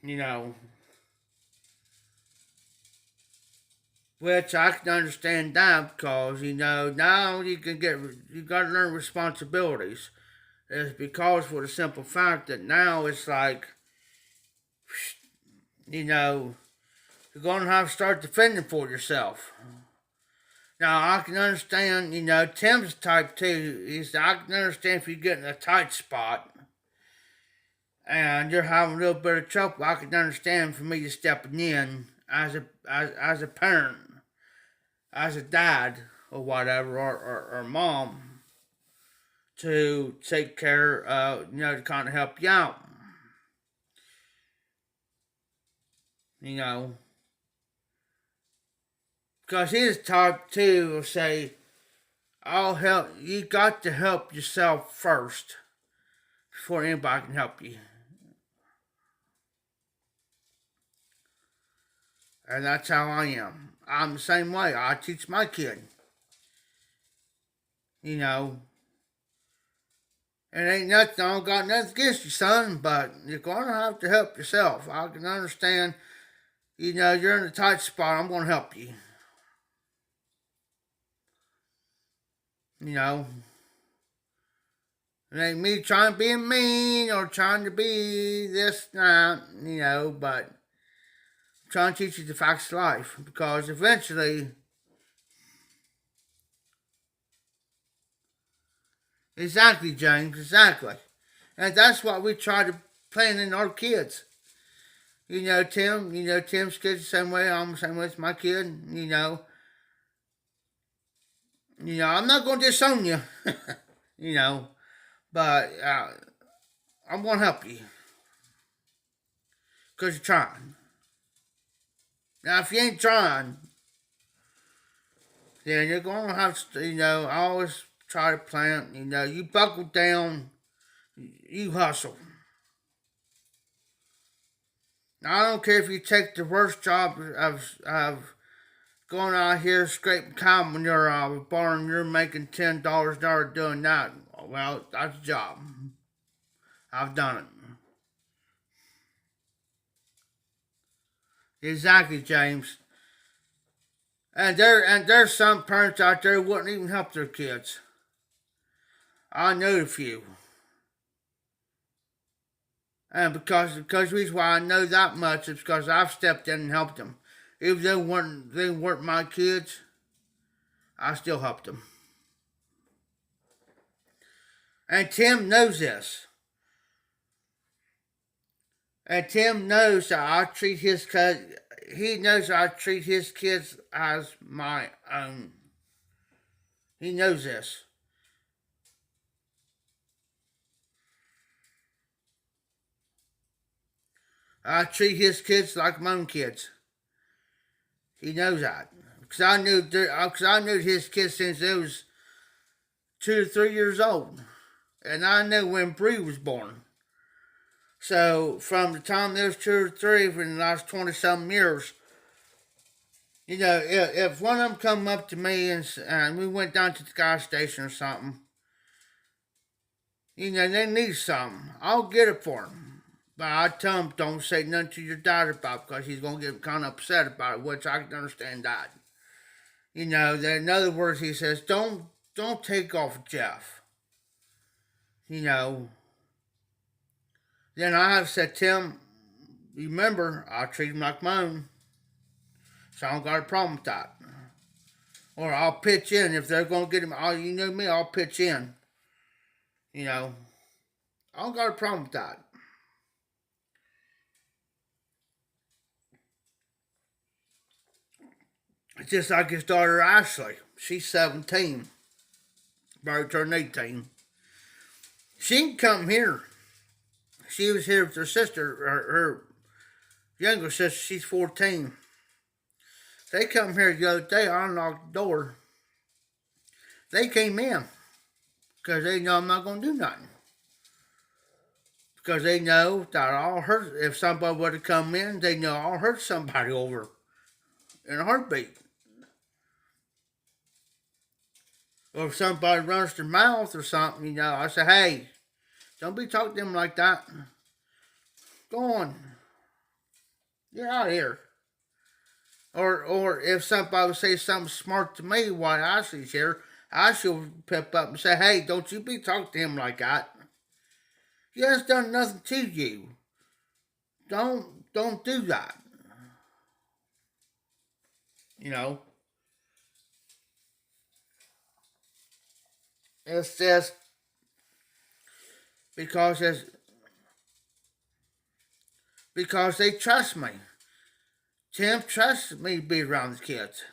A: it. Which I can understand that because, now you got to learn responsibilities. It's because for the simple fact that now it's like, you're going to have to start defending for yourself. Now, I can understand, Tim's type too. I can understand if you get in a tight spot and you're having a little bit of trouble. I can understand for me to stepping in as a parent, as a dad or whatever, or mom, to take care, to kind of help you out. you know. Because he's the type too will say, I'll help, you got to help yourself first before anybody can help you. And that's how I am. I'm the same way. I teach my kid. You know, it ain't nothing, I don't got nothing against you, son, but you're going to have to help yourself. I can understand, you know, you're in a tight spot. I'm going to help you. You know, it ain't me trying to be mean or trying to be this, that, you know, but I'm trying to teach you the facts of life because eventually, exactly, James, exactly. And that's what we try to plan in our kids. Tim's kid's the same way, I'm the same way as my kid, you know. I'm not going to disown you, you know, but I'm going to help you because you're trying. Now, if you ain't trying, then you're going to have to, I always try to plan, you buckle down, you hustle. Now, I don't care if you take the worst job of going out here scraping cow manure out of a barn, you're making $10 an hour doing that. Well, that's a job. I've done it. Exactly, James. And there's some parents out there who wouldn't even help their kids. I know a few. And because the reason why I know that much is because I've stepped in and helped them. Even though they weren't my kids, I still helped them. And Tim knows this. And Tim knows that I treat his kids. He knows I treat his kids as my own. He knows this. I treat his kids like my own kids. He knows that because I knew his kids since they was 2 to 3 years old, and I knew when Bree was born. So from the time they was 2 or 3 for the last 20-something years, if one of them come up to me and we went down to the gas station or something, they need something, I'll get it for them. But I tell them, don't say nothing to your dad about it because he's going to get kind of upset about it, which I can understand that. In other words, he says, don't take off Jeff. Then I have said, Tim, remember, I treat him like my own. So I don't got a problem with that. Or I'll pitch in if they're going to get him. You know me, I'll pitch in. I don't got a problem with that. It's just like his daughter Ashley. She's 17. About to turn 18. She can come here. She was here with her sister, her younger sister. She's 14. They come here the other day. I unlocked the door. They came in because they know I'm not going to do nothing. Because they know that I'll hurt. If somebody were to come in, they know I'll hurt somebody over in a heartbeat. Or if somebody runs their mouth or something, I say, hey, don't be talking to them like that. Go on. Get out of here. Or if somebody would say something smart to me while Ashley's here, I should pep up and say, hey, don't you be talking to him like that. He has done nothing to you. Don't do that. It's just because they trust me. Tim trusts me to be around the kids.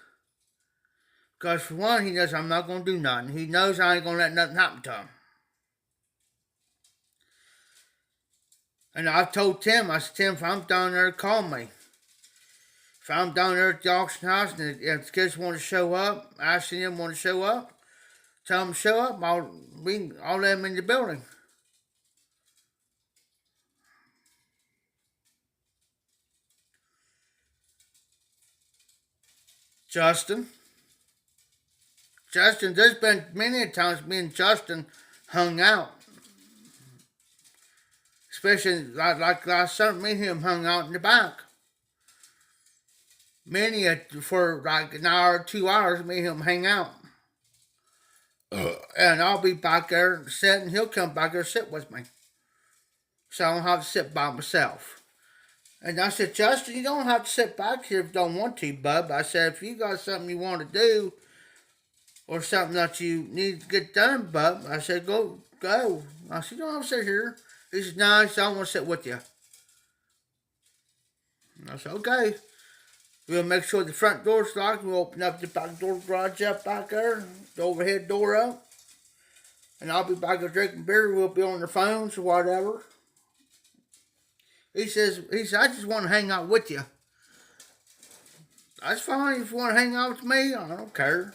A: Because for one, he knows I'm not going to do nothing. He knows I ain't going to let nothing happen to him. And I've told Tim, I said, Tim, if I'm down there, call me. if I'm down there at the auction house and if the kids want to show up, asking them want to show up, tell them to show up. I'll let them in the building. Justin, there's been many times me and Justin hung out. Especially like last summer, me and him hung out in the back. For like an hour, 2 hours, me and him hang out. And I'll be back there sitting, he'll come back there and sit with me. So I don't have to sit by myself. And I said, Justin, you don't have to sit back here if you don't want to, bub. I said, if you got something you want to do or something that you need to get done, bub, I said, go. I said, you don't have to sit here. He said, no, I don't want to sit with you. And I said, okay. We'll make sure the front door's locked. We'll open up the back door garage up back there, the overhead door up. And I'll be back there drinking beer. We'll be on the phones or whatever. He says, I just want to hang out with you. That's fine. If you want to hang out with me, I don't care.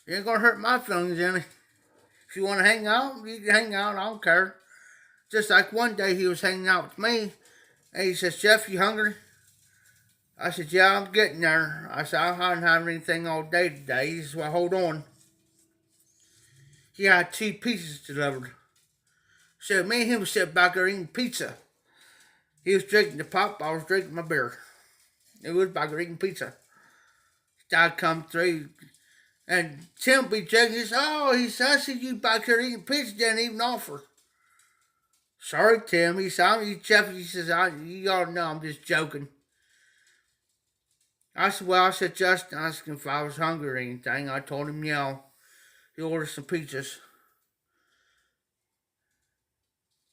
A: You ain't going to hurt my feelings any. If you want to hang out, you can hang out. I don't care. Just like one day he was hanging out with me. And he says, Jeff, you hungry? I said, yeah, I'm getting there. I said, I haven't had anything all day today. He said, well, hold on. He had 2 pizzas delivered. So me and him was sitting back there eating pizza. He was drinking the pop, I was drinking my beer. He was back there eating pizza. Dad come through, and Tim be checking. He says, I see you back here eating pizza, didn't even offer. Sorry, Tim. He said, I'm Jeff. He says, you all know I'm just joking. I said, Justin asked him if I was hungry or anything. I told him, yeah. He ordered some pizzas.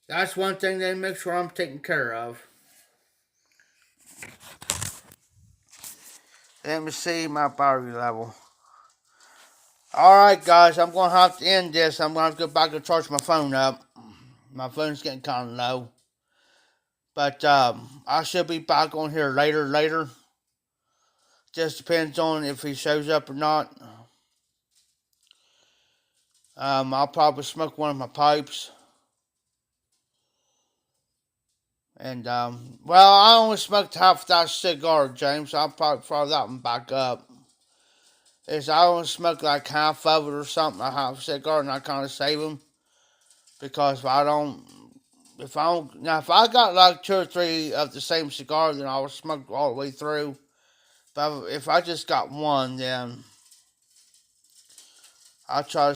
A: That's one thing they make sure I'm taken care of. Let me see my battery level. Alright guys, I'm going to have to end this. I'm going to have to go back and charge my phone up. My phone's getting kind of low. But I should be back on here later. Just depends on if he shows up or not. I'll probably smoke one of my pipes. And, I only smoked half that cigar, James. I'll probably throw that one back up. I only smoke like half of it or something, a half a cigar, and I kind of save them. Because if I got like 2 or 3 of the same cigar, then I will smoke all the way through. But if I just got one, then I'll try to